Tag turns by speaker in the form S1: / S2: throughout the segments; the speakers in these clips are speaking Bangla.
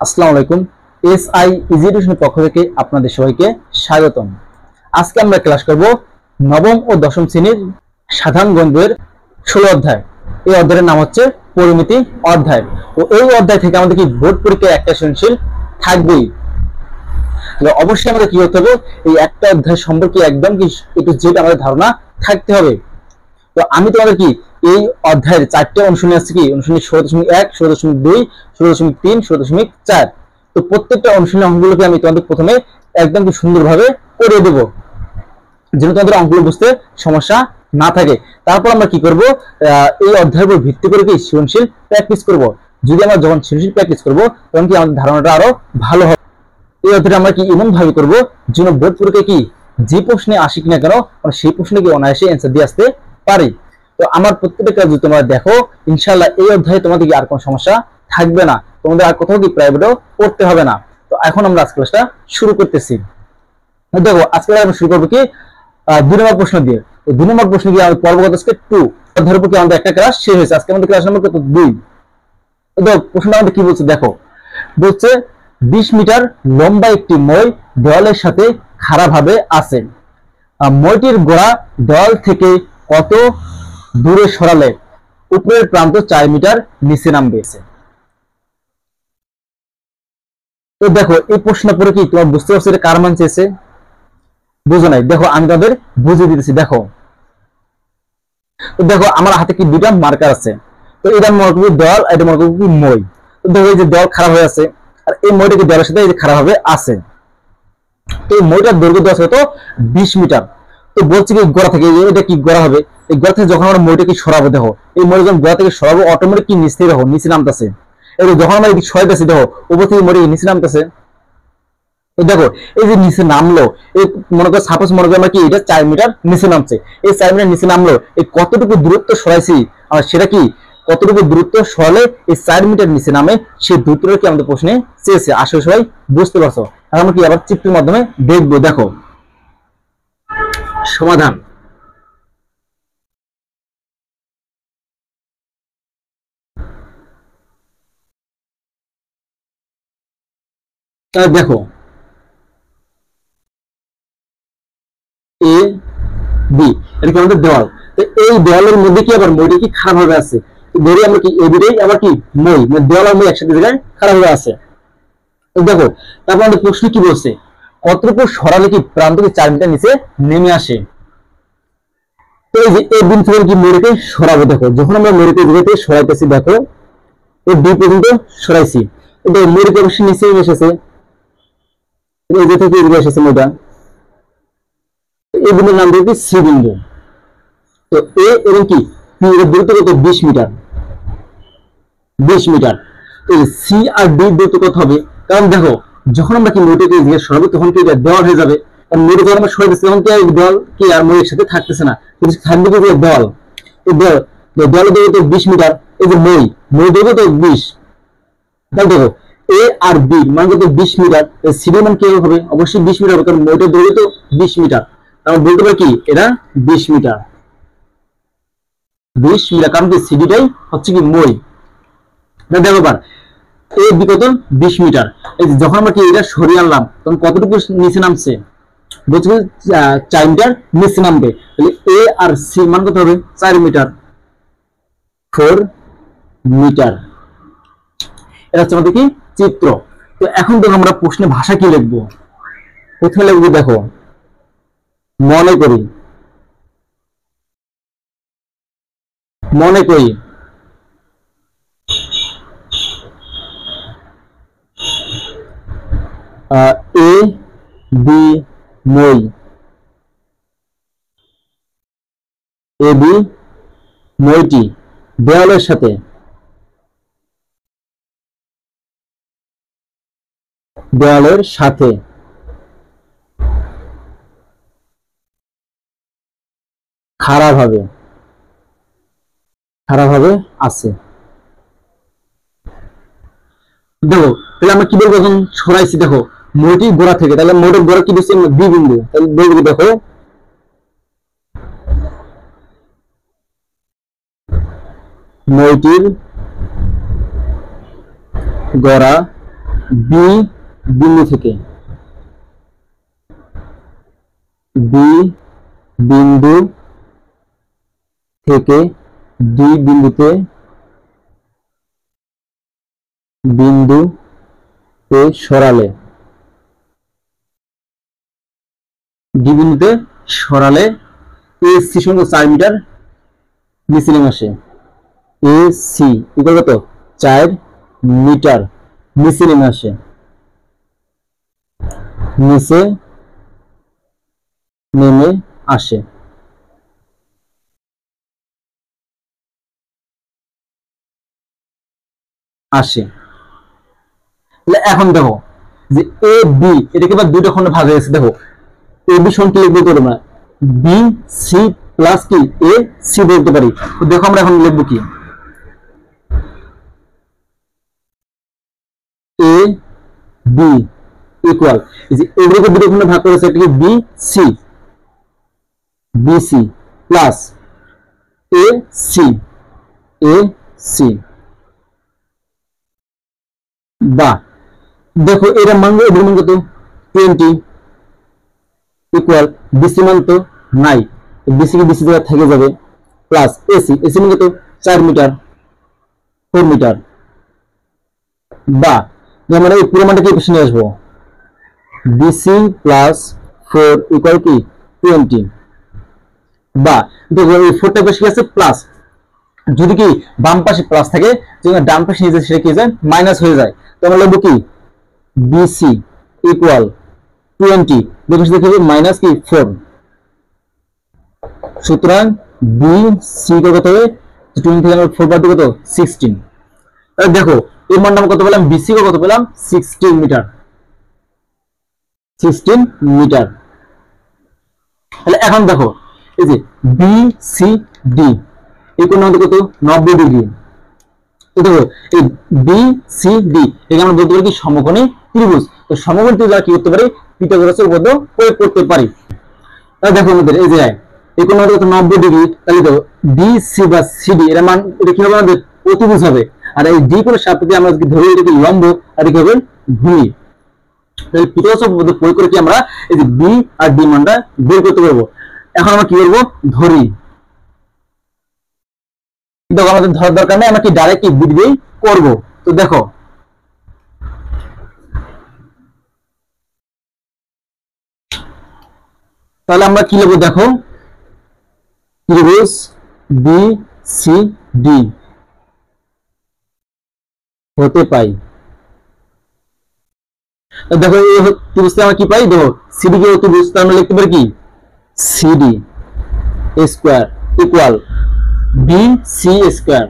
S1: আসসালামু আলাইকুম। এসআই ইজি এডুকেশনের পক্ষ থেকে আপনাদের সবাইকে স্বাগতম। আজকে আমরা ক্লাস করব নবম ও দশম শ্রেণীর সাধারণ গণিতের 16 অধ্যায়। এই অধ্যায়ের নাম হচ্ছে পরিমিতি অধ্যায়। তো এই অধ্যায় থেকে আমাদের কি বোর্ড পরীক্ষায় একটা সৃজনশীল থাকবেই। অবশ্যই আমাদের কি করতে হবে, এই একটা অধ্যায় সম্পর্কে একদম কি একটু যেটা আমাদের ধারণা থাকতে হবে। তো আমি তোমাদের কি এই অধ্যায়ের 4টে অনুশীলনী আছে, কি অনুশীলনী 16.1, 16.2, 16.3, 16.4। তো প্রত্যেকটা অনুশীলনী অঙ্কগুলোকে আমি তোমাদের প্রথমে একদম কি সুন্দরভাবে করে দেব, যেন তোমাদের অঙ্কগুলো বুঝতে সমস্যা না থাকে। তারপর আমরা কি করব, এই অধ্যায়ের উপর ভিত্তি করে কি সৃজনশীল প্র্যাকটিস করব। যদি আমরা যখন সৃজনশীল প্র্যাকটিস করব তখন কি আমাদের ধারণাটা আরো ভালো হবে। এই অধ্যায়টা আমরা কি এমন ভাবে করব যেন বোর্ড পরীক্ষায় কি যে প্রশ্নে আসি কিনা কেন আমরা সেই প্রশ্নে কি অনায়াসে অ্যান্সার দিয়ে আসতে পারি। তো আমার প্রত্যেকটা কাজ যদি তোমরা দেখো, ইনশাআল্লাহ এই অধ্যায়ে তোমাদের কি আর কোনো সমস্যা থাকবে না, তোমাদের আর কোথাও কি প্রাইভেটও পড়তে হবে না। তো এখন আমরা আজকে ক্লাসটা শুরু করতেছি। দেখো আজকে আমরা শুরু করবো কি 2 নম্বর প্রশ্ন দিয়ে। তো 2 নম্বর প্রশ্ন কি আমাদের পর্ব আজকে 2 অধ্যায়ের উপর কি আমাদের একটা ক্লাস শেষ হয়েছে। আজকে আমাদের ক্লাস নম্বর কত 2। তো দেখো প্রশ্নটা আমাদের কি বলছে, দেখো বলছে 20 মিটার লম্বা একটি মই দেওয়ালের সাথে খাড়াভাবে আছে। মইটির গোড়া দেওয়াল থেকে কত দূরে সরালে উপরের প্রান্ত 4 মিটার নিচে নামবে। তো দেখো এই প্রশ্ন পড়ে কি তোমার বুঝতে পারছো এটা কার মান চেয়েছে? বুঝো নাই? দেখো আমি তাদের বুঝিয়ে দিতেছি। দেখো তো দেখো আমার হাতে কি দুইটা মার্কার আছে। তো এটা মনে করবি দেওয়াল, এটা মনে করবি মই। তো দেখো এই যে দেওয়াল খারাপ হয়ে আছে আর এই মইটা কি দেওয়ালের সাথে এই যে খারাপ ভাবে আছে। তো এই মইটার দৈর্ঘ্য দেওয়া আছে কত 20 মিটার। তো বলছি কি গোড়া থেকে এটা কি গোড়া হবে, এই গোড়া থেকে যখন আমরা মইটা কি সরাবো, দেখো এই মই যখন গোড়া থেকে সরাবো অটোমেটিক কি নিচে দেখো নিচে নামতেছে। এই যখন আমরা এদিকে সরাইতেছি দেখো উপর থেকে মইটা নিচে নামতেছে। দেখো এই যে নিচে নামলো, এই মনে করো সাপোজ মনে করো আমরা কি এটা 4 মিটার নিচে নামছে, এই 4 মিটার নিচে নামলো, এই কতটুকু দূরত্ব সরাইছি আর সেটা কি কতটুকু দূরত্ব সরালে এই 4 মিটার নিচে নামে সেই দূরত্বটা কি আমাদের প্রশ্নে চেয়েছে। আসলে সবাই বুঝতে পারছো? আর আমরা কি আবার চিত্রের মাধ্যমে দেখবো। দেখো সমাধান। তাহলে দেখো এ বি এটা কি আমাদের দেওয়াল। তো এই দেওয়ালের মধ্যে কি আবার মইটা কি খারাপ ভাবে আছে। ধরি আমরা কি এবিটাই আবার কি মই, মানে দেওয়াল আর মই একসাথে জায়গায় খারাপ ভাবে আছে। দেখো তারপর আমাদের প্রশ্ন কি বলছে, কতটুকু সরালে কি প্রান্ত কি 4 মিটার নিচে নেমে আসে। তো এই যে এই বিন্দু থেকে কি মেরুকে সরাবো। দেখো যখন আমরা মেরুকে যেতে সরাইতেছি, দেখো এই বি পর্যন্ত সরাইছি, এটা মেরুকে অবশ্যই নিচে এসেছে, এই যে থেকে এদিকে এসেছে মেরুটা, এই বিন্দুর নাম দিয়েছি সি বিন্দু। তো এ এবং কি পি এর দূরত্ব কত 20 মিটার, 20 মিটার। এই সি আর ডি দূরত্ব কত হবে, কারণ দেখো যখন আমরা কি মেরুটাকে এদিকে সরাবো তখন কি এটা দেওয়াল হয়ে যাবে। কারণ মেরু যখন আমরা সরাই দিচ্ছি তখন কি দেওয়াল কি আর মেরুর সাথে থাকতেছে না, কিন্তু থাকবে কি দেওয়াল। এই দেওয়ালের দৈর্ঘ্য 20 মিটার, এই যে মই দৈর্ঘ্য তো 20। তাহলে দেখো এ আর বি মান কত 20 মিটার, সিডি মান কি হবে, অবশ্যই 20 মিটার হবে, কারণ মইটার দৈর্ঘ্য তো 20 মিটার। আমরা বলতে পারি কি এটা 20 মিটার, 20 মিটার, কারণ কি সিডিটাই হচ্ছে কি মই। দেখো এবার এ বি কত 20 মিটার। এই যখন আমরা কি এটা সরিয়ে আনলাম তখন কতটুকু নিচে নামছে, বলছি 4 মিটার নিচে নামবে। তাহলে এ আর সি মান কত হবে 4 মিটার, 4 মিটার। এটা হচ্ছে আমাদের কি চিত্র। তো এখন দেখো আমরা প্রশ্নে ভাষা কি লিখবো। প্রথমে লিখবো দেখো মনে করি, মনে করি এ বি মই, এ বি মইটি দেওয়ালের সাথে খারাপ ভাবে আছে। দেখো তাহলে আমরা কি বলবো, এখন সরাইছি দেখো মইটির গোড়া থেকে, তাহলে মইটির গোড়া কি দিচ্ছি বি বিন্দু, তাহলে বলবো দেখো মইটির গোড়া বি বিন্দু থেকে বি বিন্দু থেকে ডি বিন্দুতে সরালে ডি বিন্দুতে সরালে এ সি সমান 4 মিটার নিচে নেমে আসে। এ সি ইকুয়াল কত 4 মিটার নিচে নেমে আসে। নিচে নেমে আসে। আসে এখন দেখো যে এ বি এটাকে এবার দুটো খন্ডে ভাগ হয়েছে। দেখো এ বি সমান কি লিখবো তোমরা বি সি প্লাস কি এ সি বলতে পারি। তো দেখো আমরা এখন লিখবো কি এ বি ইকুয়াল এই যে এগুলোকে দুটো খন্ডে ভাগ করেছে এটা কি B C BC plus A C বা দেখো এর মান কত 20 ইকুয়াল বিসি মান তো নাই, বিসি কে বিসি জায়গা থেকে যাবে প্লাস এসি মান কত 4 মিটার 4 মিটার বা আমরা এই পুরো মানটাকে পেছনে নিয়ে আসবো বিসি প্লাস 4 ইকুয়াল কি 20 বা দেখো এই 4টা বেশি আছে প্লাস যদি কি বাম পাশে প্লাস থাকে যদি ডান পাশে নিয়ে যায় সেটা কি যায় মাইনাস হয়ে যায়। তো আমরা লিখব কি বিসি ইকুয়াল 20 দেখো দেখো মাইনাস কি 4। সুতরাং বিসি কত হবে 20 থেকে আমরা 4 বাদ দিই কত 16। তাহলে দেখো এর মানটা কত পেলাম বিসি কত পেলাম 16 মিটার 16 মিটার। তাহলে এখন দেখো এই যে বিসিডি এই কোণ কত 90 ডিগ্রি। তো দেখো এই বিসিডি একে আমরা বলতে পারি কি সমকোণী ত্রিভুজ। তো সমকোণী ত্রিভুজ কি করতে পারি পিথাগোরাসের উপপাদ্য প্রয়োগ করতে পারি। তাহলে দেখো আমাদের এই যে এই কোণ কত 90 ডিগ্রি। তাহলে দেখো বিসি বা সিডি এর মান এটা কি হবে আমাদের অতিভুজ হবে। আর এই ডি কোণের সাপেক্ষে আমরা যদি ধরি এটা কি লম্ব আর কি হবে ভূমি। তাহলে পিথাগোরাসের উপপাদ্য প্রয়োগ করে কি আমরা এই যে বি আর ডি মানটা বের করতে পারবো। এখন আমরা কি করব ধরি দেখো আমাদের ধরার দরকার নেই আমরা কি ডাইরেক্ট কি বিধি করব। তো দেখো তাহলে আমরা কি লিখব দেখো ত্রিভুজ বি সি ডি হতে পাই। দেখো এই ত্রিভুজটা আমরা কি পাই দেখো সিডি কে ত্রিভুজ আমরা লিখতে পারি কি CD square equal BC square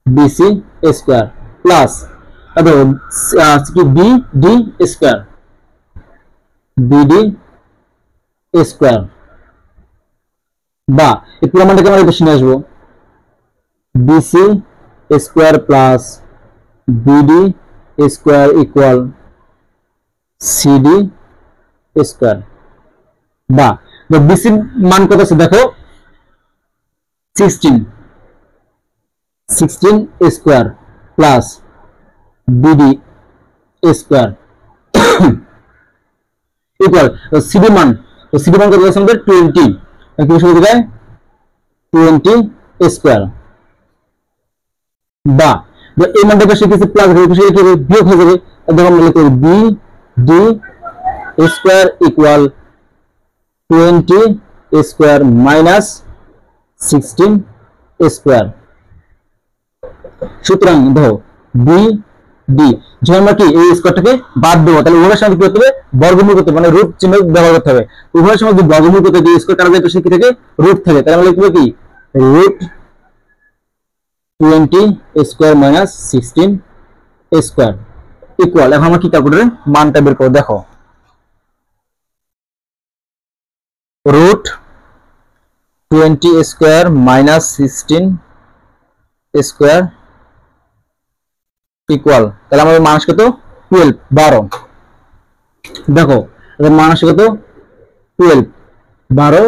S1: BC square plus কি বিডি স্কয়ার বিডি স্কয়ার বা এই পুরো মানটাকে আমরা বেশি নিয়ে আসবো BC square plus BD square equal CD square বা বিসি মান কত আছে দেখো 16 square plus BD square equal CD মান কত আছে আমাদের 20 কি বসে যায় 20 স্কয়ার বা এই মানটা বেশি কিছু প্লাস হবে বেশি কি বিয়োগ হয়ে যাবে। দেখো আমরা লিখব B D square equal 20 square minus 16 square. সুতরাং দেখো বি ডি যখন আমরা কি এই স্কয়ারটাকে বাদ দেবো তাহলে উভয়ের সঙ্গে কি করতে হবে বর্গমূল করতে মানে রুট চিহ্ন ব্যবহার করতে হবে। উভয়ের সঙ্গে যদি বর্গমূল করতে দিয়ে স্কয়ার কাটা যায় তো সেটা থেকে রুট থাকে তাহলে আমরা লিখব কি root 20 square minus 16 square equal. এখন আমরা কি ক্যালকুলেটরে মানটা বের করব দেখো root 20 square minus 16 square equal তাহলে আমাদের মান আসে কত 12 দেখো এর মান আসে কত 12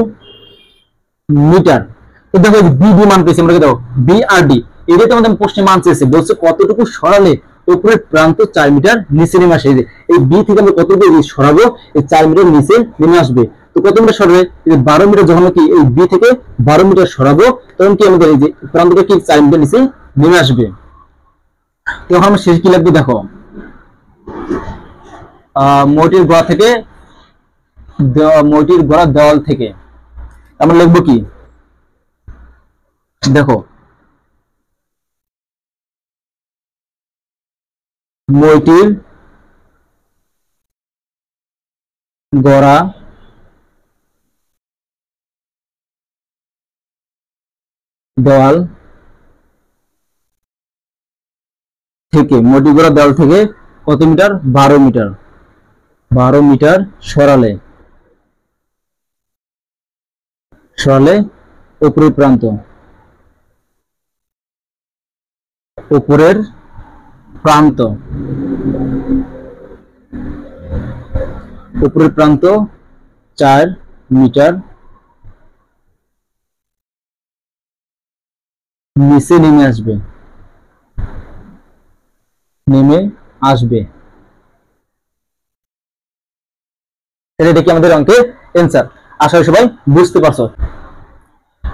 S1: মিটার। তো দেখো বি ডি মান পেয়েছি আমরা দেখো বি আর ডি এটাই তো আমাদের প্রশ্নে মান চেয়েছে বলছে কতটুকু সরালে উপরের প্রান্ত 4 মিটার নিচে নেমে আসে। এই বি থেকে আমরা কতটুকু সরাবো, এই 4 মিটার নিচে নেমে আসবে। তো কত মিটার সরাবে, এই 12 মিটার যখন কি এই বি থেকে 12 মিটার সরাবো, তখন কি আমাদের এই যে প্রান্তটা কি 4 মিটার নিচে নেমে আসবে। তো এখন আমরা শেষ কি লিখবো দেখো, মইটির গোড়া থেকে, মইটির গোড়া দেওয়াল থেকে আমরা লিখবো কি দেখো, মইটির গোড়া দেওয়াল থেকে, মইটির গোড়া দেওয়াল থেকে কত মিটার, 12 মিটার, 12 মিটার সরালে, সরালে উপরের প্রান্ত, উপরের প্রান্ত, উপরের প্রান্ত 4 মিটার নিচে নেমে আসবে, নেমে আসবে। এটা কি আমাদের অঙ্কের অ্যান্সার। আশা করি সবাই বুঝতে পারছো।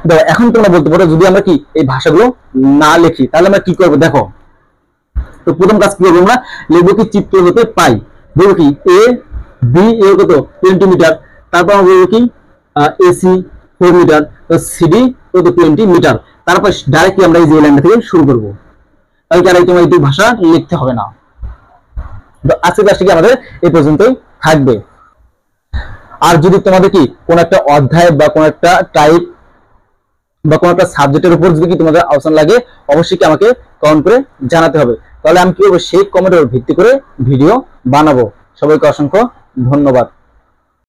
S1: দেখো এখন তোমরা বলতে পারো যদি আমরা কি এই ভাষাগুলো না লিখি তাহলে আমরা কি করব দেখো। তো প্রথম কাজ কি করবো, আমরা লিখবো কি চিত্র হতে পাই, বলবো কি এ বি এ কত 20 মিটার, তারপর আমরা বলবো কি এসি 4 মিটার, তো সিডি কত 20 মিটার, তারপর ডাইরেক্টলি আমরা এই যে লাইনটা থেকে শুরু করব। তাহলে আর তোমার এই ভাষা লিখতে হবে না। তো আজকের ক্লাসটি কি আমাদের এই পর্যন্তই থাকবে। আর যদি তোমাদের কি কোন একটা অধ্যায় বা কোন একটা টাইপ বা কোন একটা সাবজেক্টের উপর যদি কি তোমাদের আলোচনা লাগে, অবশ্যই কি আমাকে কমেন্ট করে জানাতে হবে। তাহলে আমি কি করবো, সেই কমেন্টের ভিত্তি করে ভিডিও বানাবো। সবাইকে অসংখ্য ধন্যবাদ।